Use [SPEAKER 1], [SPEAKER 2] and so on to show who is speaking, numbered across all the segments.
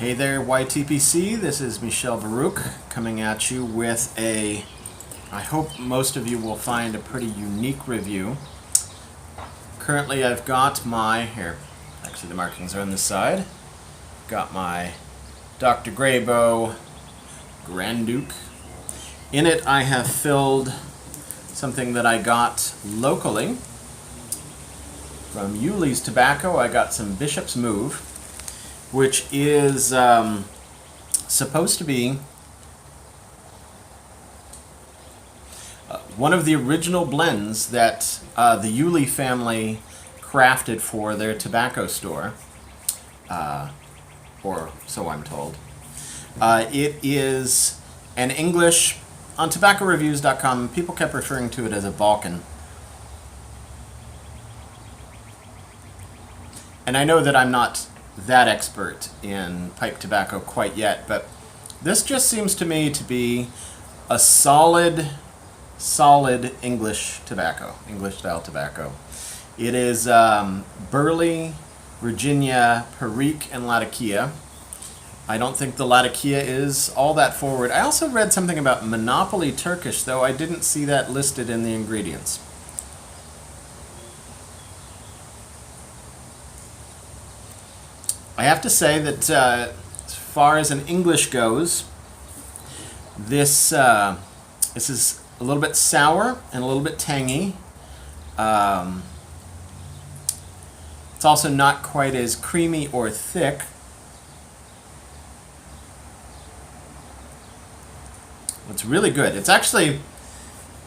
[SPEAKER 1] Hey there, YTPC. This is Michel Baruch coming at you with I hope most of you will find a pretty unique review. Currently I've got actually the markings are on this side, got my Dr. Greybow Grand Duke. In it I have filled something that I got locally from Uhle's Tobacco. I got some Bishop's Move, which is supposed to be one of the original blends that the Uhle family crafted for their tobacco store, or so I'm told. It is an English, on tobaccoreviews.com, people kept referring to it as a Balkan. And I know that I'm not that expert in pipe tobacco quite yet, but this just seems to me to be a solid English tobacco, English style tobacco. It is Burley, Virginia, Perique, and Latakia. I don't think the Latakia is all that forward. I also read something about Monopoly Turkish, though I didn't see that listed in the ingredients. I have to say that as far as an English goes, this is a little bit sour and a little bit tangy. It's also not quite as creamy or thick. It's really good. It's actually,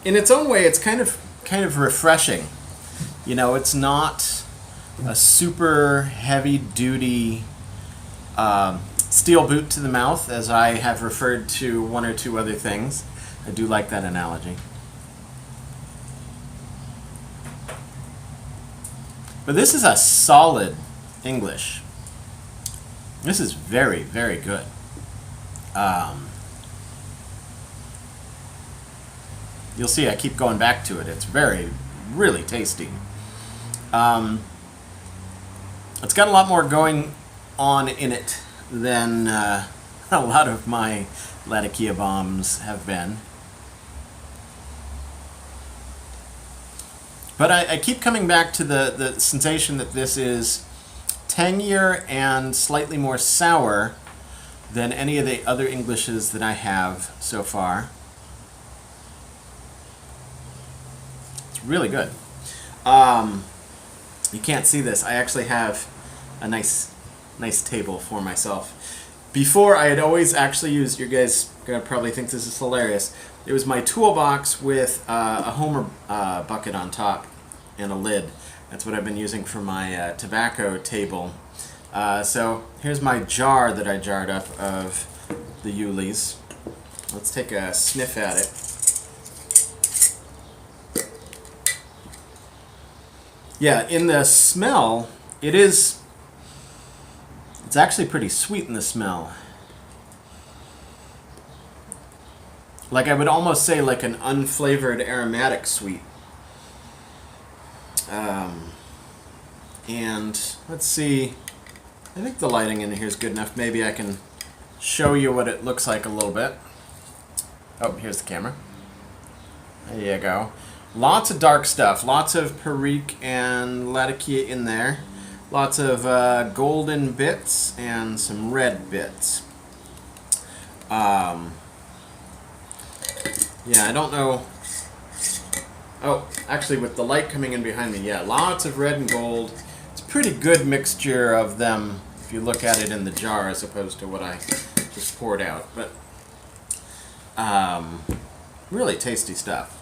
[SPEAKER 1] in its own way, it's kind of refreshing. You know, it's not a super heavy-duty steel boot to the mouth, as I have referred to one or two other things. I do like that analogy. But this is a solid English. This is very, very good. You'll see I keep going back to it. It's really tasty. It's got a lot more going on in it than a lot of my Latakia bombs have been. But I keep coming back to the sensation that this is tangier and slightly more sour than any of the other Englishes that I have so far. It's really good. You can't see this. I actually have a nice table for myself. Before, I had always actually used, you guys are going to probably think this is hilarious, it was my toolbox with a Homer bucket on top and a lid. That's what I've been using for my tobacco table. So here's my jar that I jarred up of the Uhle's. Let's take a sniff at it. Yeah, in the smell, it's actually pretty sweet in the smell. Like, I would almost say like an unflavored aromatic sweet. And let's see, I think the lighting in here is good enough. Maybe I can show you what it looks like a little bit. Oh, here's the camera. There you go. Lots of dark stuff, lots of Perique and Latakia in there. Lots of golden bits and some red bits. Yeah, I don't know. Oh, actually with the light coming in behind me, yeah, lots of red and gold. It's a pretty good mixture of them if you look at it in the jar as opposed to what I just poured out. But really tasty stuff.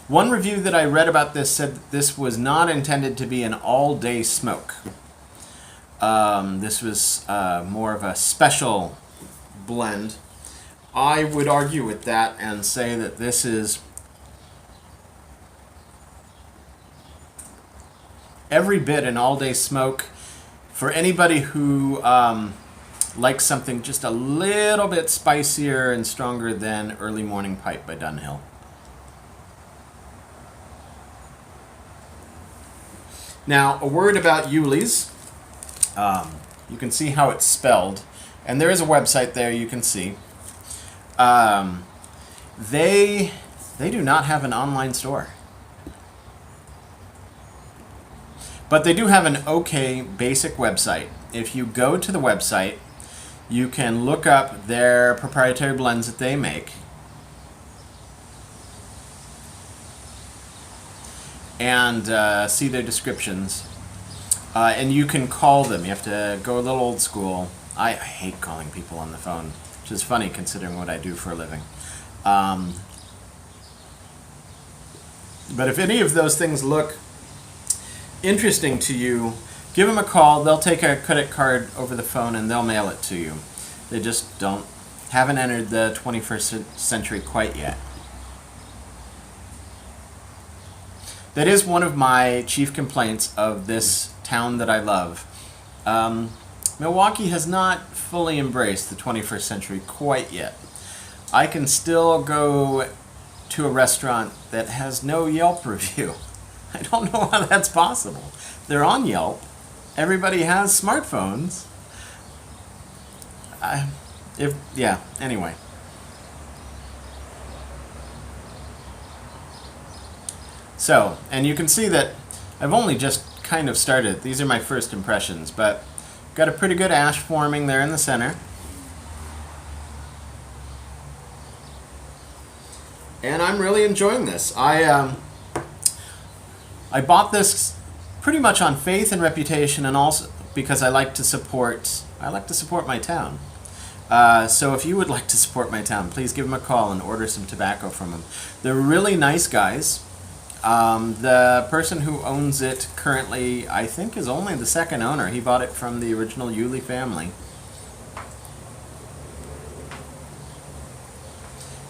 [SPEAKER 1] One review that I read about this said that this was not intended to be an all-day smoke. This was more of a special blend. I would argue with that and say that this is every bit an all-day smoke for anybody who likes something just a little bit spicier and stronger than Early Morning Pipe by Dunhill. Now, a word about Uhle's. You can see how it's spelled, and there is a website there you can see. They do not have an online store. But they do have an okay basic website. If you go to the website, you can look up their proprietary blends that they make. And see their descriptions. And you can call them. You have to go a little old school. I hate calling people on the phone, which is funny considering what I do for a living. But if any of those things look interesting to you, give them a call. They'll take a credit card over the phone and they'll mail it to you. They just haven't entered the 21st century quite yet. That is one of my chief complaints of this town that I love. Milwaukee has not fully embraced the 21st century quite yet. I can still go to a restaurant that has no Yelp review. I don't know how that's possible. They're on Yelp. Everybody has smartphones. Anyway. So, and you can see that I've only just kind of started. These are my first impressions, but got a pretty good ash forming there in the center. And I'm really enjoying this. I bought this pretty much on faith and reputation, and also because I like to support my town. So if you would like to support my town, please give them a call and order some tobacco from them. They're really nice guys. The person who owns it currently, I think, is only the second owner. He bought it from the original Uhle family.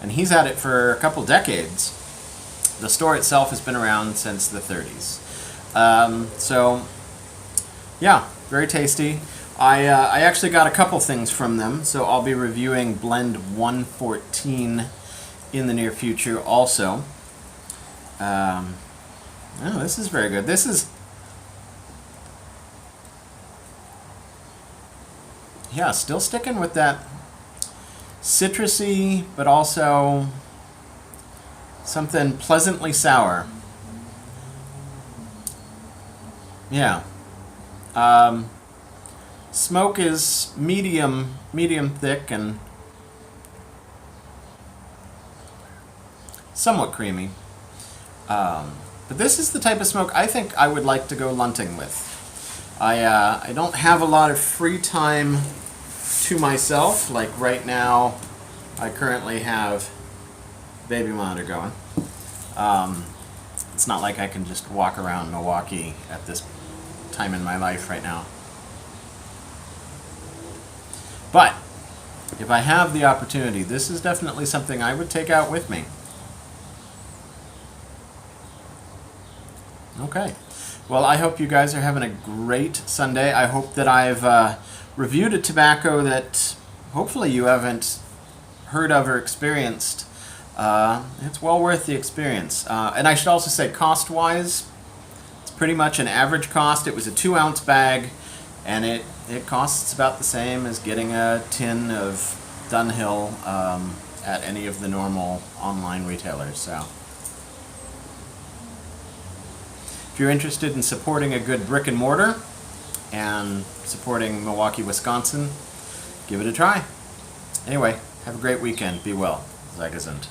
[SPEAKER 1] And he's had it for a couple decades. The store itself has been around since the 30s. So, yeah, very tasty. I actually got a couple things from them, so I'll be reviewing Blend 114 in the near future also. Oh, this is very good. This is, yeah, still sticking with that citrusy, but also something pleasantly sour. Yeah. Smoke is medium thick and somewhat creamy. But this is the type of smoke I think I would like to go lunting with. I don't have a lot of free time to myself. Like right now, I currently have baby monitor going. It's not like I can just walk around Milwaukee at this time in my life right now. But if I have the opportunity, this is definitely something I would take out with me. Okay. Well, I hope you guys are having a great Sunday. I hope that I've reviewed a tobacco that hopefully you haven't heard of or experienced. It's well worth the experience. And I should also say, cost-wise, it's pretty much an average cost. It was a 2-ounce bag, and it costs about the same as getting a tin of Dunhill at any of the normal online retailers. So, if you're interested in supporting a good brick and mortar and supporting Milwaukee, Wisconsin, give it a try. Anyway, have a great weekend. Be well. Sei gesund.